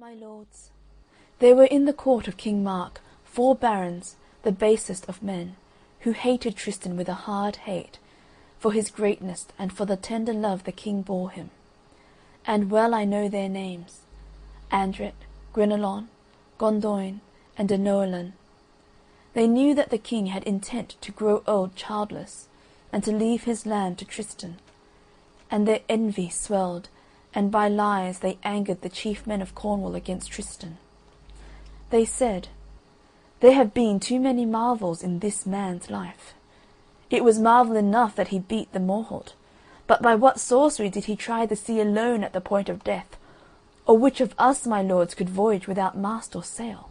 My lords, there were in the court of King Mark 4 barons, the basest of men, who hated Tristan with a hard hate, for his greatness and for the tender love the king bore him. And well I know their names, Andret, Guenelon, Gondoin, and de Noelan. They knew that the king had intent to grow old childless, and to leave his land to Tristan, and their envy swelled, and by lies they angered the chief men of Cornwall against Tristan. They said, "There have been too many marvels in this man's life. It was marvel enough that he beat the Morholt, but by what sorcery did he try the sea alone at the point of death? Or which of us, my lords, could voyage without mast or sail?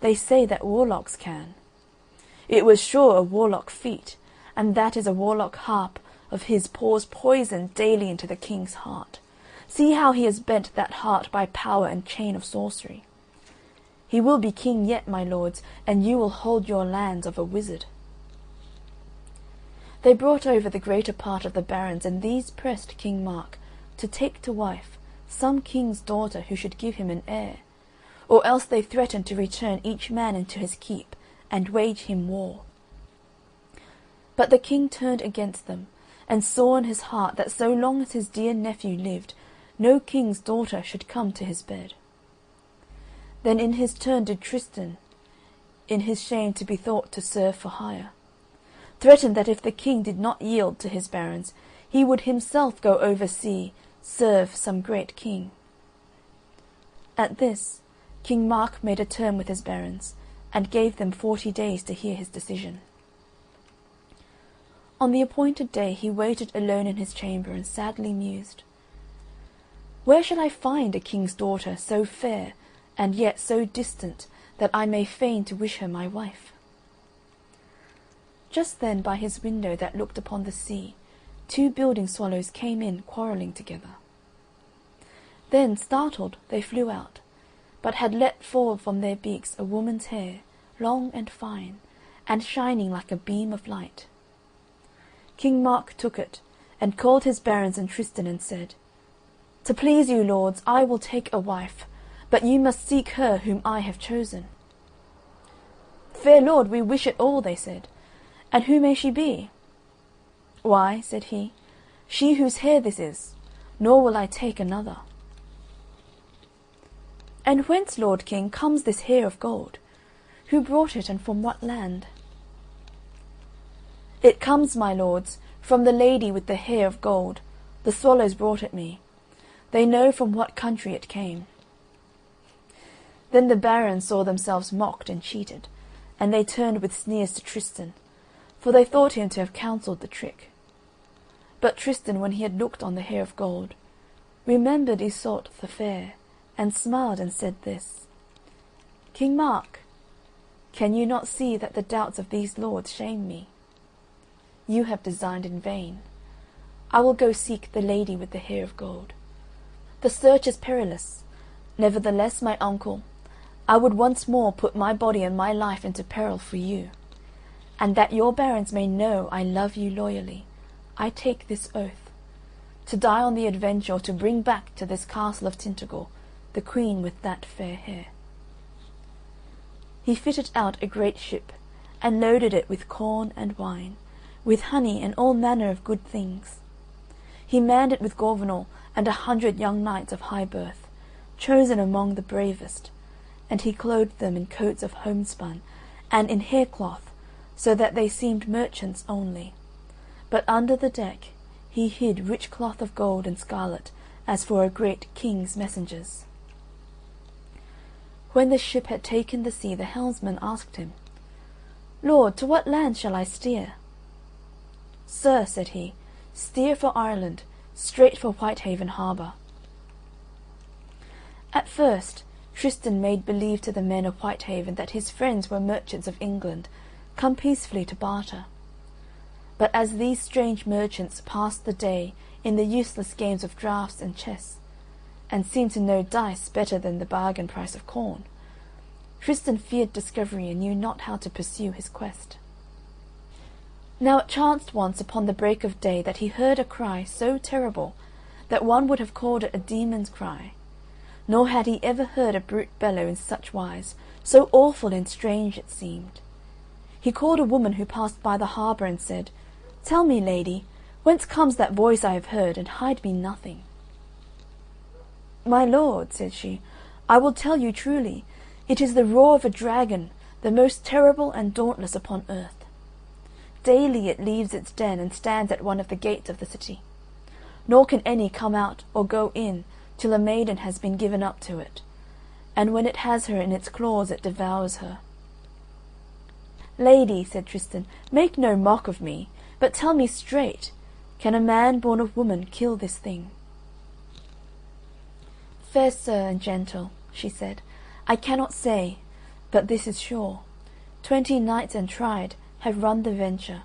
They say that warlocks can. It was sure a warlock feat, and that is a warlock harp of his pours poison daily into the king's heart. See how he has bent that heart by power and chain of sorcery. He will be king yet, my lords, and you will hold your lands of a wizard." They brought over the greater part of the barons, and these pressed King Mark to take to wife some king's daughter who should give him an heir, or else they threatened to return each man into his keep and wage him war. But the king turned against them, and saw in his heart that so long as his dear nephew lived, no king's daughter should come to his bed. Then in his turn did Tristan, in his shame to be thought to serve for hire, threatened that if the king did not yield to his barons, he would himself go over sea, serve some great king. At this, King Mark made a term with his barons, and gave them 40 days to hear his decision. On the appointed day he waited alone in his chamber and sadly mused. "Where shall I find a king's daughter so fair and yet so distant that I may feign to wish her my wife?" Just then by his window that looked upon the sea 2 building swallows came in quarrelling together. Then, startled, they flew out, but had let fall from their beaks a woman's hair, long and fine, and shining like a beam of light. King Mark took it, and called his barons and Tristan, and said, "To please you, lords, I will take a wife, but you must seek her whom I have chosen." "Fair lord, we wish it all," they said. "And who may she be?" "Why," said he, "she whose hair this is, nor will I take another." "And whence, Lord King, comes this hair of gold? Who brought it, and from what land?" "It comes, my lords, from the lady with the hair of gold. The swallows brought it me. They know from what country it came." Then the barons saw themselves mocked and cheated, and they turned with sneers to Tristan, for they thought him to have counselled the trick. But Tristan, when he had looked on the hair of gold, remembered Iseult the fair, and smiled and said this: "King Mark, can you not see that the doubts of these lords shame me? You have designed in vain. I will go seek the lady with the hair of gold. The search is perilous. Nevertheless, my uncle, I would once more put my body and my life into peril for you. And that your barons may know I love you loyally, I take this oath, to die on the adventure or to bring back to this castle of Tintagel the queen with that fair hair." He fitted out a great ship, and loaded it with corn and wine, with honey and all manner of good things. He manned it with Gorvenal and 100 young knights of high birth, chosen among the bravest, and he clothed them in coats of homespun and in haircloth, so that they seemed merchants only. But under the deck he hid rich cloth of gold and scarlet, as for a great king's messengers. When the ship had taken the sea, the helmsman asked him, "Lord, to what land shall I steer?" "Sir," said he, "steer for Ireland, straight for Whitehaven harbour." At first Tristan made believe to the men of Whitehaven that his friends were merchants of England, come peacefully to barter. But as these strange merchants passed the day in the useless games of draughts and chess, and seemed to know dice better than the bargain price of corn, Tristan feared discovery and knew not how to pursue his quest. Now it chanced once upon the break of day that he heard a cry so terrible that one would have called it a demon's cry, nor had he ever heard a brute bellow in such wise, so awful and strange it seemed. He called a woman who passed by the harbour, and said, "Tell me, lady, whence comes that voice I have heard, and hide me nothing." "My lord," said she, "I will tell you truly. It is the roar of a dragon, the most terrible and dauntless upon earth. Daily it leaves its den and stands at one of the gates of the city, nor can any come out or go in till a maiden has been given up to it, and when it has her in its claws it devours her." "Lady," said Tristan, "make no mock of me, but tell me straight, can a man born of woman kill this thing?" "Fair sir and gentle," she said, "I cannot say, but this is sure, 20 knights and tried have run the venture,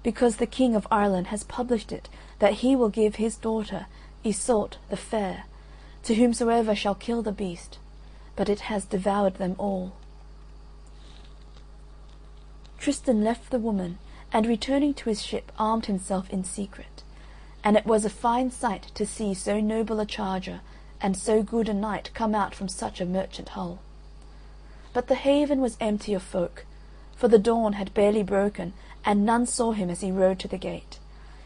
because the King of Ireland has published it that he will give his daughter Iseult the Fair to whomsoever shall kill the beast, but it has devoured them all." Tristan left the woman, and returning to his ship armed himself in secret, and it was a fine sight to see so noble a charger and so good a knight come out from such a merchant hull. But the haven was empty of folk, for the dawn had barely broken, and none saw him as he rode to the gate,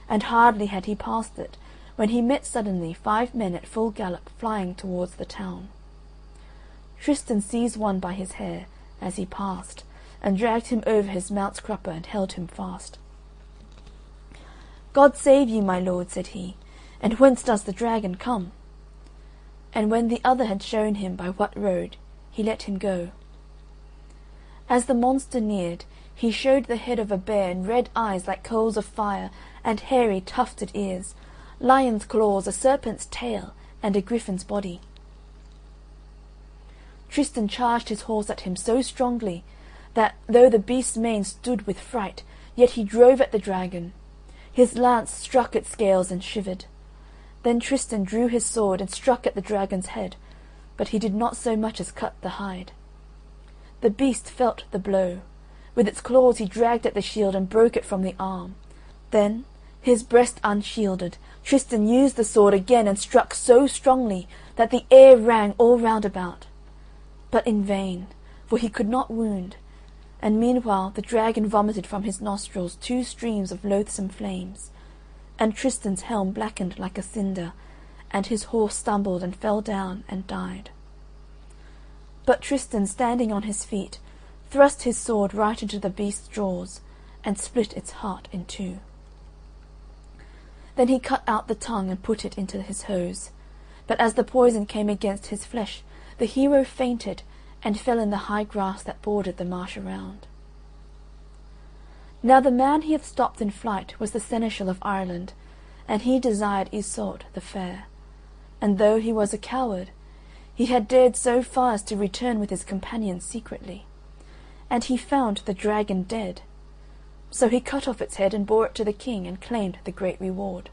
and hardly had he passed it when he met suddenly 5 men at full gallop flying towards the town. Tristan seized one by his hair as he passed, and dragged him over his mount's crupper and held him fast. "God save you, my lord," said he, "and whence does the dragon come?" And when the other had shown him by what road, he let him go. As the monster neared, he showed the head of a bear and red eyes like coals of fire, and hairy tufted ears, lion's claws, a serpent's tail, and a griffin's body. Tristan charged his horse at him so strongly that, though the beast's mane stood with fright, yet he drove at the dragon. His lance struck its scales and shivered. Then Tristan drew his sword and struck at the dragon's head, but he did not so much as cut the hide. The beast felt the blow. With its claws he dragged at the shield and broke it from the arm. Then, his breast unshielded, Tristan used the sword again and struck so strongly that the air rang all round about. But in vain, for he could not wound, and meanwhile the dragon vomited from his nostrils 2 streams of loathsome flames, and Tristan's helm blackened like a cinder, and his horse stumbled and fell down and died. But Tristan, standing on his feet, thrust his sword right into the beast's jaws, and split its heart in 2. Then he cut out the tongue and put it into his hose, but as the poison came against his flesh, the hero fainted and fell in the high grass that bordered the marsh around. Now the man he had stopped in flight was the seneschal of Ireland, and he desired Iseult the Fair, and though he was a coward, he had dared so far as to return with his companions secretly, and he found the dragon dead. So he cut off its head and bore it to the king and claimed the great reward.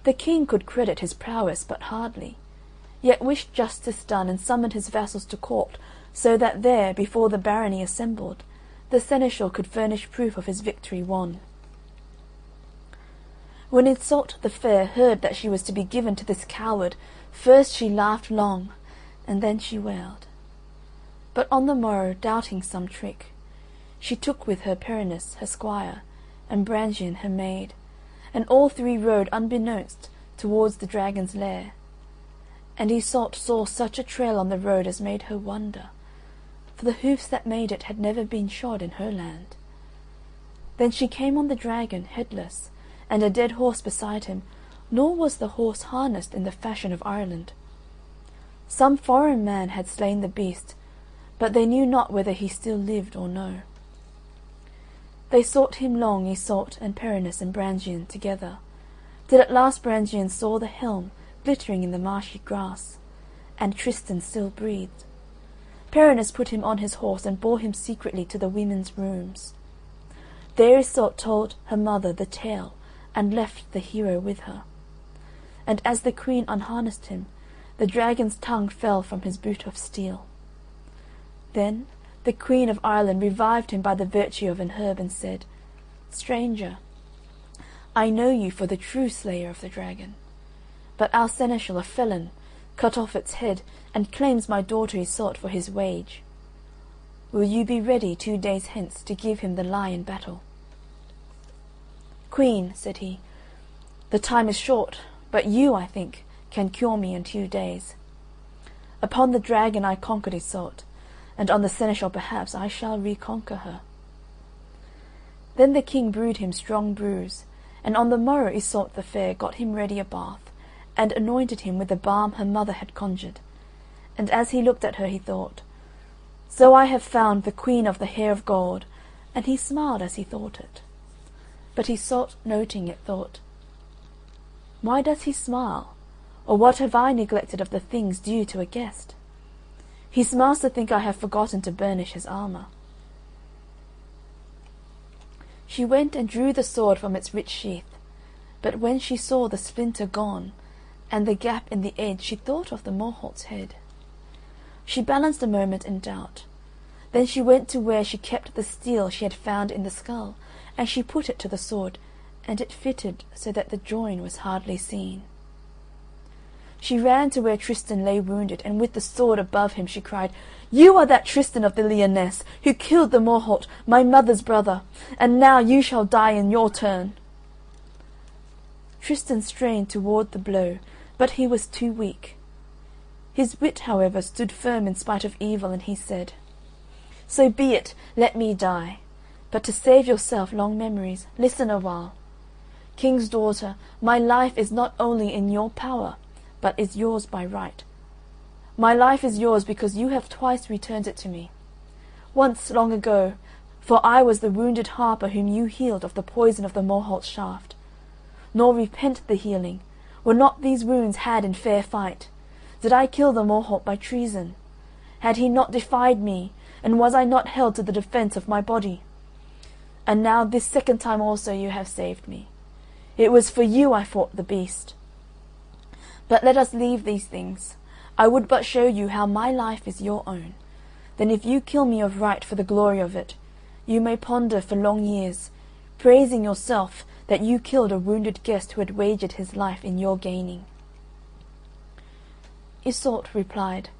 The king could credit his prowess but hardly, yet wished justice done and summoned his vassals to court, so that there, before the barony assembled, the seneschal could furnish proof of his victory won. When Iseult the Fair heard that she was to be given to this coward, first she laughed long, and then she wailed. But on the morrow, doubting some trick, she took with her Perinis her squire, and Brangian her maid, and all 3 rode unbeknownst towards the dragon's lair. And Iseult saw such a trail on the road as made her wonder, for the hoofs that made it had never been shod in her land. Then she came on the dragon, headless, and a dead horse beside him, nor was the horse harnessed in the fashion of Ireland. Some foreign man had slain the beast, but they knew not whether he still lived or no. They sought him long, Iseult and Perinis and Brangian together, till at last Brangian saw the helm glittering in the marshy grass, and Tristan still breathed. Perinis put him on his horse and bore him secretly to the women's rooms. There Iseult told her mother the tale, and left the hero with her. And as the queen unharnessed him, the dragon's tongue fell from his boot of steel. Then the Queen of Ireland revived him by the virtue of an herb, and said, "Stranger, I know you for the true slayer of the dragon, but our seneschal, a felon, cut off its head, and claims my daughter Iseult for his wage. Will you be ready 2 days hence to give him the lie in battle?" "Queen," said he, "the time is short, but you, I think, can cure me in 2 days. Upon the dragon I conquered Iseult, and on the seneschal perhaps I shall reconquer her." Then the king brewed him strong brews, and on the morrow Iseult the Fair got him ready a bath, and anointed him with the balm her mother had conjured. And as he looked at her he thought, "So I have found the Queen of the Hair of Gold," and he smiled as he thought it. But Iseult, noting it, thought, "Why does he smile? Or what have I neglected of the things due to a guest? He smiles to think I have forgotten to burnish his armour." She went and drew the sword from its rich sheath, but when she saw the splinter gone, and the gap in the edge, she thought of the Morholt's head. She balanced a moment in doubt. Then she went to where she kept the steel she had found in the skull, and she put it to the sword, and it fitted so that the join was hardly seen. She ran to where Tristan lay wounded, and with the sword above him she cried, "You are that Tristan of the Lyonesse, who killed the Morholt, my mother's brother, and now you shall die in your turn." Tristan strained toward the blow, but he was too weak. His wit, however, stood firm in spite of evil, and he said, "So be it, let me die. But to save yourself long memories, listen a while. King's daughter, my life is not only in your power, but is yours by right. My life is yours because you have twice returned it to me. Once long ago, for I was the wounded harper whom you healed of the poison of the Morholt shaft. Nor repent the healing. Were not these wounds had in fair fight? Did I kill the Morholt by treason? Had he not defied me, and was I not held to the defence of my body? And now this second time also you have saved me. It was for you I fought the beast. But let us leave these things. I would but show you how my life is your own. Then if you kill me of right for the glory of it, you may ponder for long years, praising yourself that you killed a wounded guest who had wagered his life in your gaining." Iseult replied,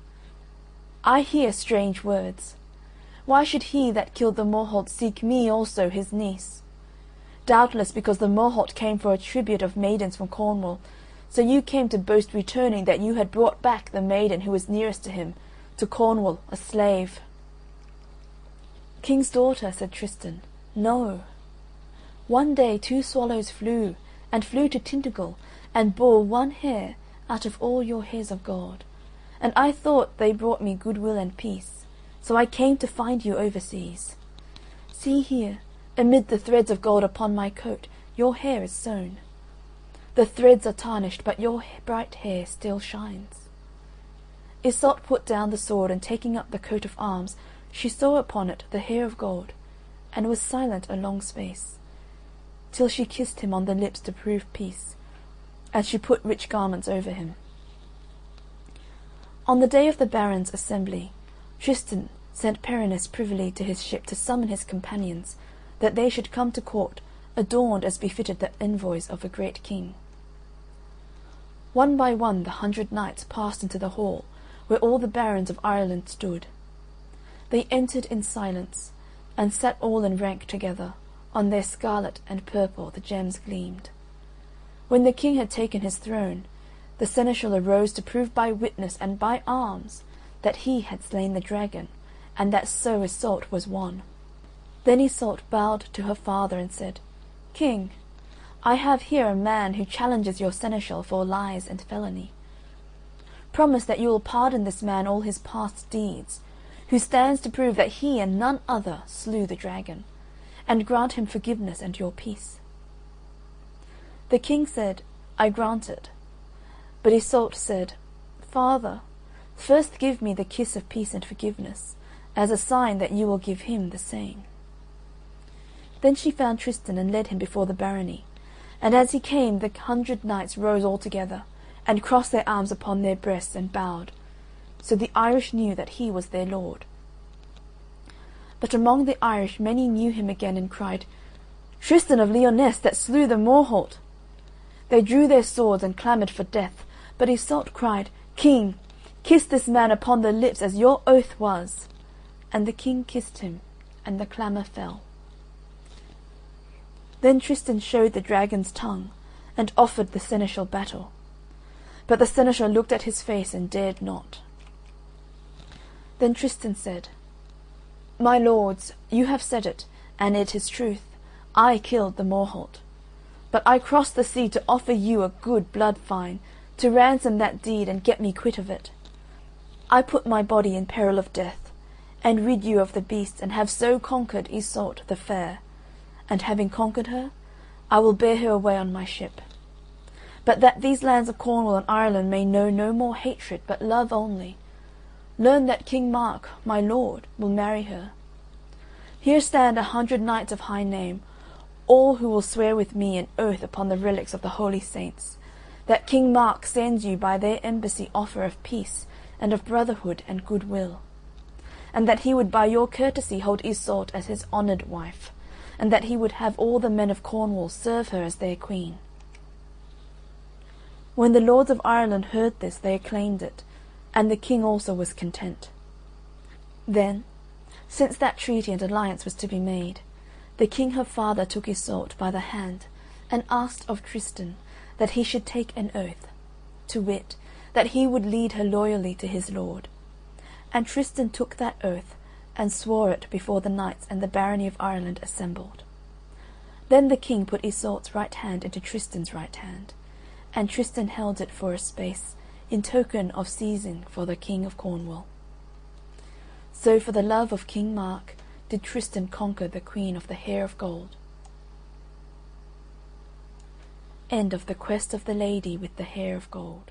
"I hear strange words. Why should he that killed the Morholt seek me also his niece? Doubtless because the Morholt came for a tribute of maidens from Cornwall, so you came to boast returning that you had brought back the maiden who was nearest to him, to Cornwall, a slave." "King's daughter," said Tristan, "no. One day 2 swallows flew, and flew to Tintagel, and bore 1 hare out of all your hairs of gold, and I thought they brought me goodwill and peace, so I came to find you overseas. See here, amid the threads of gold upon my coat, your hair is sewn. The threads are tarnished, but your bright hair still shines." Iseult put down the sword, and taking up the coat of arms, she saw upon it the hair of gold, and was silent a long space, till she kissed him on the lips to prove peace, and she put rich garments over him. On the day of the barons' assembly, Tristan sent Perinis privily to his ship to summon his companions, that they should come to court, adorned as befitted the envoys of a great king. One by one the 100 knights passed into the hall, where all the barons of Ireland stood. They entered in silence, and sat all in rank together. On their scarlet and purple the gems gleamed. When the king had taken his throne, the seneschal arose to prove by witness and by arms that he had slain the dragon, and that so Iseult was won. Then Iseult bowed to her father and said, "King, I have here a man who challenges your seneschal for lies and felony. Promise that you will pardon this man all his past deeds, who stands to prove that he and none other slew the dragon, and grant him forgiveness and your peace." The king said, "I grant it." But Iseult said, "Father, first give me the kiss of peace and forgiveness, as a sign that you will give him the same." Then she found Tristan and led him before the barony, and as he came the 100 knights rose all together, and crossed their arms upon their breasts and bowed, so the Irish knew that he was their lord. But among the Irish many knew him again and cried, "Tristan of Lyonesse, that slew the Morholt!" They drew their swords and clamoured for death, but Iseult cried, King, kiss this man upon the lips as your oath was." And the king kissed him, and the clamour fell. Then Tristan showed the dragon's tongue, and offered the seneschal battle. But the seneschal looked at his face and dared not. Then Tristan said, "My lords, you have said it, and it is truth. I killed the Morholt. But I crossed the sea to offer you a good blood fine, to ransom that deed and get me quit of it. I put my body in peril of death, and rid you of the beast, and have so conquered Iseult the fair. And having conquered her, I will bear her away on my ship. But that these lands of Cornwall and Ireland may know no more hatred, but love only, learn that King Mark, my lord, will marry her. Here stand 100 knights of high name, all who will swear with me an oath upon the relics of the holy saints, that King Mark sends you by their embassy offer of peace and of brotherhood and goodwill, and that he would by your courtesy hold Iseult as his honoured wife, and that he would have all the men of Cornwall serve her as their queen." When the lords of Ireland heard this, they acclaimed it, and the king also was content. Then, since that treaty and alliance was to be made, the king her father took Iseult by the hand, and asked of Tristan that he should take an oath, to wit, that he would lead her loyally to his lord. And Tristan took that oath, and swore it before the knights and the barony of Ireland assembled. Then the king put Iseult's right hand into Tristan's right hand, and Tristan held it for a space, in token of seizing for the king of Cornwall. So for the love of King Mark did Tristan conquer the queen of the hair of gold. End of The Quest of the Lady with the Hair of Gold.